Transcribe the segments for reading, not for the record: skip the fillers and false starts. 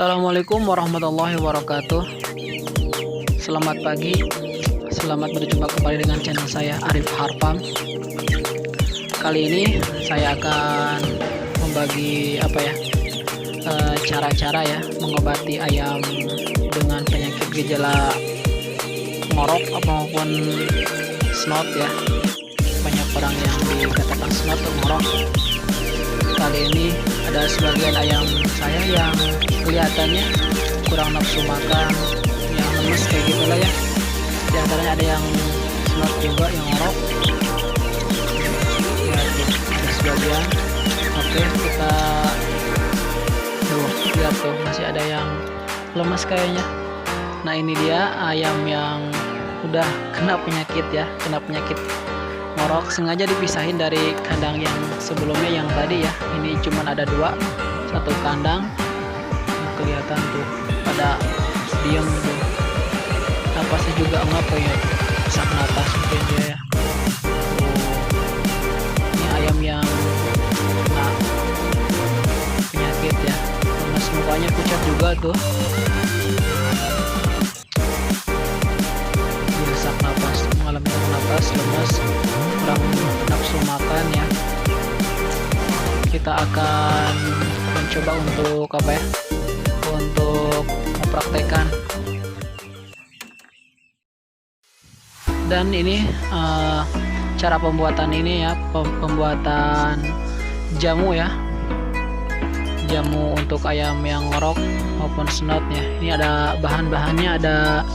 Assalamualaikum warahmatullahi wabarakatuh. Selamat pagi, selamat berjumpa kembali dengan channel saya Arif Harfam. Kali ini saya akan membagi cara-cara ya mengobati ayam dengan penyakit gejala ngorok maupun snot ya. Banyak orang yang dikatakan snot atau ngorok. Kali ini ada sebagian ayam saya yang kelihatannya kurang nafsu makan, yang lemes kayak gitu lah ya. Di antaranya ada yang snot juga, yang ngorok ya, ada sebagian. Oke, kita lihat tuh, masih ada yang lemes kayaknya. Nah, ini dia ayam yang udah kena penyakit ya, kena penyakit ngorok. Sengaja dipisahin dari kandang yang sebelumnya yang tadi ya. Ini cuman ada dua, satu kandang. Kelihatan tuh pada diam tuh. Napasnya juga ngapa ya, sesak napas mungkin dia ya. Ini ayam yang kena penyakit ya. Lemes, mukanya pucat juga tuh. Dia sesak napas, mengalami sesak napas, lemes, kurang nafsu makan ya. Kita akan mencoba untuk untuk mempraktekkan. Dan ini cara pembuatan ini ya, pembuatan jamu ya, jamu untuk ayam yang ngorok maupun snotnya. Ini ada bahan-bahannya, ada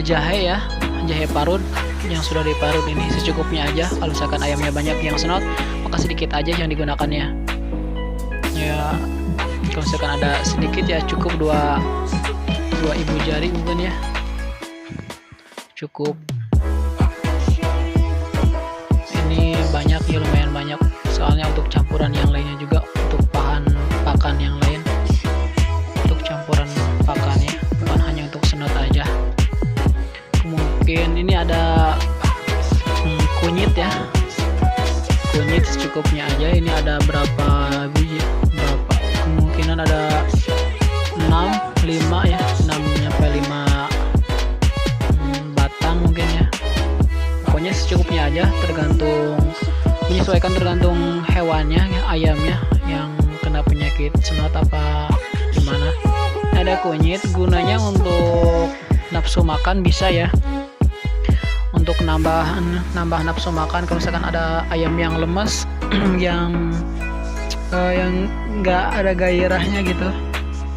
jahe ya, jahe parut yang sudah diparut. Ini secukupnya aja. Kalau misalkan ayamnya banyak yang snot, maka sedikit aja yang digunakannya ya. Kalau misalkan ada sedikit ya cukup dua ibu jari mungkin ya, cukup. Ini banyak ya, lumayan banyak, soalnya untuk campuran yang lainnya juga, untuk bahan pakan yang lain, untuk campuran pakannya, bukan hanya untuk senot aja. Mungkin ini ada kunyit ya, kunyit secukupnya aja. Ini ada berapa biji, kemungkinan ada 5 ya, 6-5 batang mungkin ya. Pokoknya secukupnya aja, menyesuaikan tergantung hewannya ya, ayamnya yang kena penyakit snot apa gimana. Ada kunyit, gunanya untuk nafsu makan bisa ya, untuk nambah nafsu makan. Kalau misalkan ada ayam yang lemes yang nggak ada gairahnya gitu,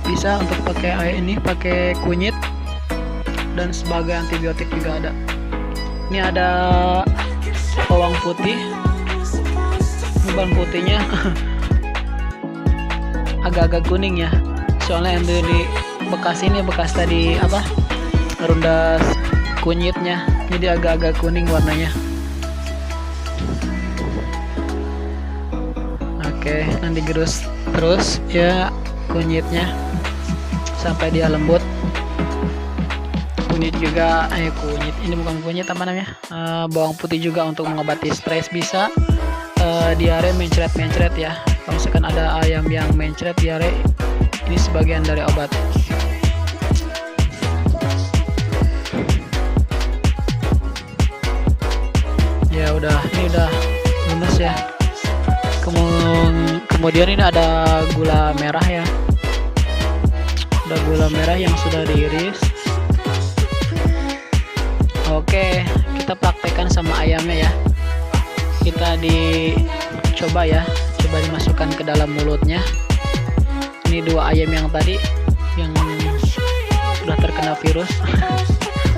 bisa untuk pakai kunyit. Dan sebagai antibiotik juga ada. Ini ada bawang putih. Bawang putihnya agak-agak kuning ya, soalnya yang di bekas tadi rundas kunyitnya, jadi agak-agak kuning warnanya. Oke, nanti gerus terus ya kunyitnya sampai dia lembut. Kunyit juga, ini bukan kunyit, apa namanya, bawang putih juga untuk mengobati stres bisa. Diare mencret-mencret ya, kalau misalkan ada ayam yang mencret diare, ini sebagian dari obat. Ya ini udah lemes ya. Kemudian ini ada gula merah ya, ada gula merah yang sudah diiris. Oke, kita praktekkan sama ayamnya ya. Kita coba dimasukkan ke dalam mulutnya. Ini 2 ayam yang tadi yang sudah terkena virus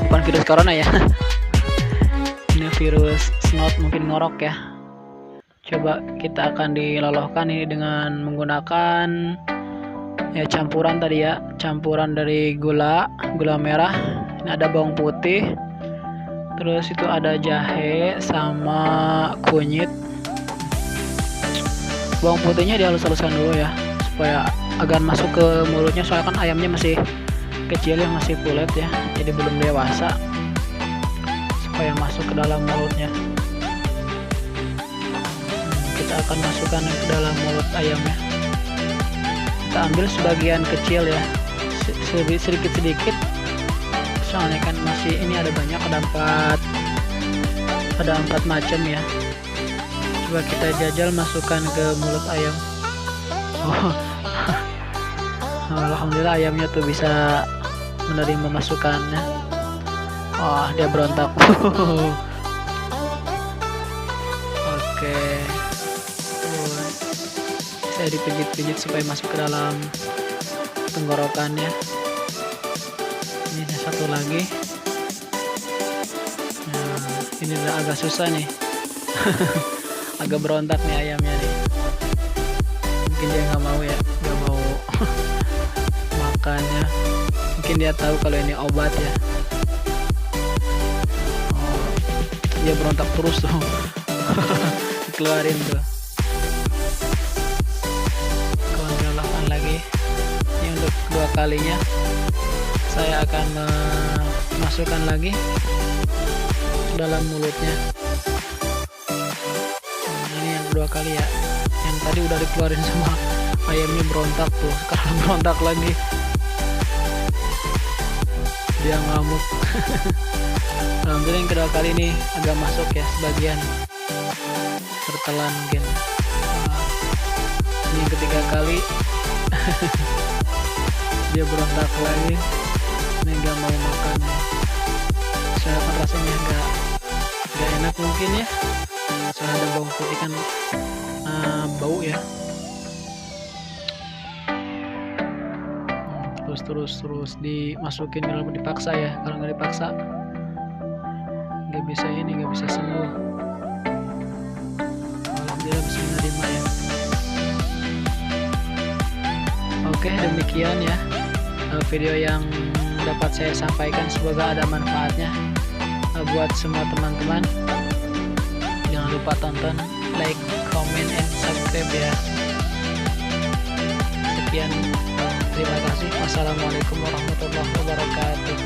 bukan virus corona ya. Ini virus snot, mungkin ngorok ya. Coba kita akan diloloskan ini dengan menggunakan ya campuran tadi ya, campuran dari gula merah. Ini ada bawang putih, terus itu ada jahe sama kunyit. Bawang putihnya dihalus-haluskan dulu ya, supaya agar masuk ke mulutnya, soalnya kan ayamnya masih kecil ya, masih kulit ya, jadi belum dewasa, supaya masuk ke dalam mulutnya. Kita akan masukkan ke dalam mulut ayamnya. kita ambil sebagian kecil ya, sedikit-sedikit, soalnya kan masih ini ada banyak, ada empat macam ya. Coba kita jajal masukkan ke mulut ayam. Oh. Alhamdulillah ayamnya tuh bisa menerima masukannya. Oh, dia berontak. Oke. Saya dipijit-pijit supaya masuk ke dalam tenggorokannya. Ini ada satu lagi. Nah, ini udah agak susah nih. Agak berontak nih ayamnya nih. Mungkin dia nggak mau ya, nggak mau makannya. Mungkin dia tahu kalau ini obat ya. Oh, dia berontak terus tuh. Keluarin tuh. Kontrolkan lagi. Ini untuk kedua kalinya. Saya akan masukkan lagi ke dalam mulutnya. Ini yang kedua kali ya. Yang tadi udah dikeluarin sama ayamnya, berontak tuh. Sekarang berontak lagi. Dia ngamuk. Alhamdulillah yang kedua kali ini agak masuk ya, sebagian tertelan mungkin. Ini yang ketiga kali. Dia berontak lagi. Ini gak mau makan ya. Saya rasanya gak enak mungkin ya. Soalnya ada bawang putih kan, bau ya. Terus dimasukin, kalau dipaksa ya. Kalau nggak dipaksa nggak bisa sembuh. Alhamdulillah bisa menerima ya. Oke, demikian ya video yang dapat saya sampaikan, semoga ada manfaatnya buat semua teman-teman. Jangan lupa tonton, like, comment, and subscribe ya. Sekian, terima kasih. Wassalamualaikum warahmatullahi wabarakatuh.